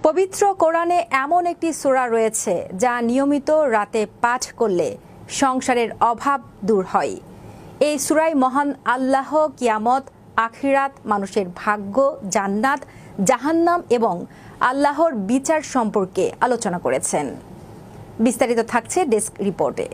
পবিত্র কোরআনে এমন একটি সূরা রয়েছে যা নিয়মিত রাতে পাঠ করলে সংসারের অভাব দূর হয়। এই সূরায় মহান আল্লাহ কিয়ামত, আখিরাত, মানুষের ভাগ্য, জান্নাত, জাহান্নাম এবং আল্লাহর বিচার সম্পর্কে আলোচনা করেছেন। বিস্তারিত থাকছে ডেস্ক রিপোর্টে।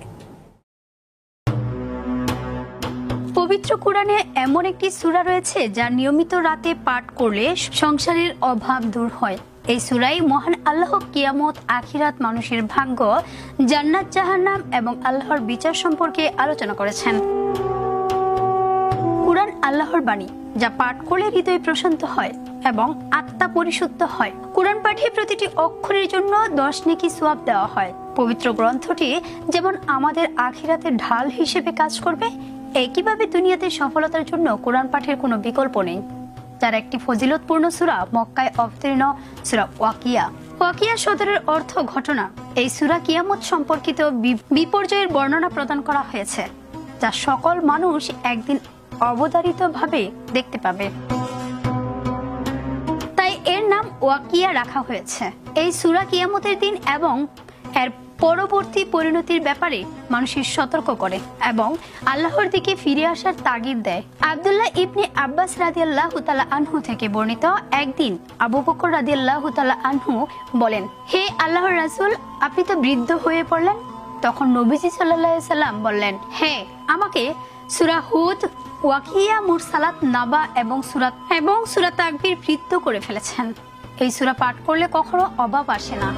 পবিত্র কোরআনে এমন একটি সূরা রয়েছে যা নিয়মিত রাতে পাঠ করলে সংসারের অভাব দূর হয়। এই সূরায় মহান আল্লাহ কিয়ামত, আখিরাত, মানুষের ভাগ্য, জান্নাত, জাহান্নাম এবং আল্লাহর বিচার সম্পর্কে আলোচনা করেছেন। কোরআন আল্লাহর বাণী, যা পাঠ করলে হৃদয় প্রশান্ত হয় এবং আত্মা পরিশুদ্ধ হয়। কোরআন পাঠে প্রতিটি অক্ষরের জন্য 10 নেকি সওয়াব দেওয়া হয়। পবিত্র গ্রন্থটি যেমন আমাদের আখিরাতের ঢাল হিসেবে কাজ করবে, একইভাবে দুনিয়াতে সফলতার জন্য কোরআন পাঠের কোনো বিকল্প নেই। যার একটি ফজিলতপূর্ণ সূরা মক্কায় অবতীর্ণ সূরা ওয়াকিয়া। ওয়াকিয়া শব্দের অর্থ ঘটনা। এই সূরা কিয়ামত সম্পর্কিত বিপর্যয়ের বর্ণনা প্রদান করা হয়েছে, যা সকল মানুষ একদিন অবধারিতভাবে দেখতে পাবে। তাই এর নাম ওয়াকিয়া রাখা হয়েছে। এই সূরা কিয়ামতের দিন এবং এর পরবর্তী পরিণতির ব্যাপারে মানুষের সতর্ক করে এবং আল্লাহর দিকে ফিরে আসার তাগিদ দেয়। আব্দুল্লাহ ইবনে আব্বাস রাদিয়াল্লাহু তাআলা আনহু থেকে বর্ণিত, একদিন আবু বকর রাদিয়াল্লাহু তাআলা আনহু বলেন, হে আল্লাহর রাসূল, আপনি তো বৃদ্ধ হয়ে পড়লেন। তখন নবীজি সাল্লাল্লাহু আলাইহি সাল্লাম বললেন, হ্যাঁ, আমাকে সূরা হুদ, ওয়াকিয়া, মুরসালাত, নাবা এবং সূরা তাকবীর বৃদ্ধ করে ফেলেছেন। এই সূরা পাঠ করলে কখনো অভাব আসে না।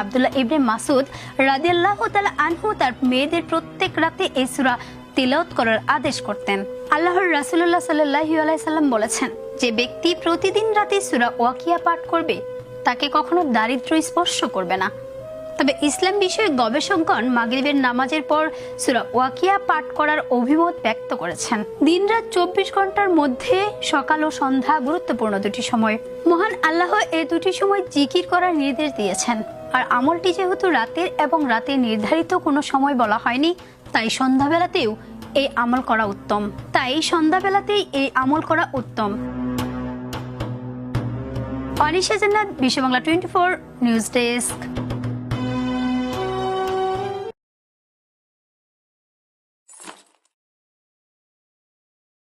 আব্দুল্লাহ ইবনে মাসউদ রাদিয়াল্লাহু তাআলা আনহু তার মেয়েদের প্রত্যেক রাতে এই সূরা তিলাওয়াত করার আদেশ করতেন। আল্লাহর রাসূলুল্লাহ সাল্লাল্লাহু আলাইহি সাল্লাম বলেছেন, যে ব্যক্তি প্রতিদিন রাতে সূরা ওয়াকিয়া পাঠ করবে, তাকে কখনো দারিদ্র্য স্পর্শ করবে না। তবে ইসলাম বিষয়ে গবেষকগণ মাগরিবের নামাজের পর সূরা ওয়াকিয়া পাঠ করার অভিমত ব্যক্ত করেছেন। দিনরাত 24 ঘন্টার মধ্যে সকাল ও সন্ধ্যা গুরুত্বপূর্ণ দুটি সময়। মহান আল্লাহ এই দুটি সময় জিকির করার নির্দেশ দিয়েছেন। আর আমলটি যেহেতু রাতের এবং রাতে নির্ধারিত কোনো সময় বলা হয়নি, তাই সন্ধ্যাবেলাতেই এই আমল করা উত্তম। অনিশা জান্নাত, বিশ্ব বাংলা 24 নিউজ ডেস্ক।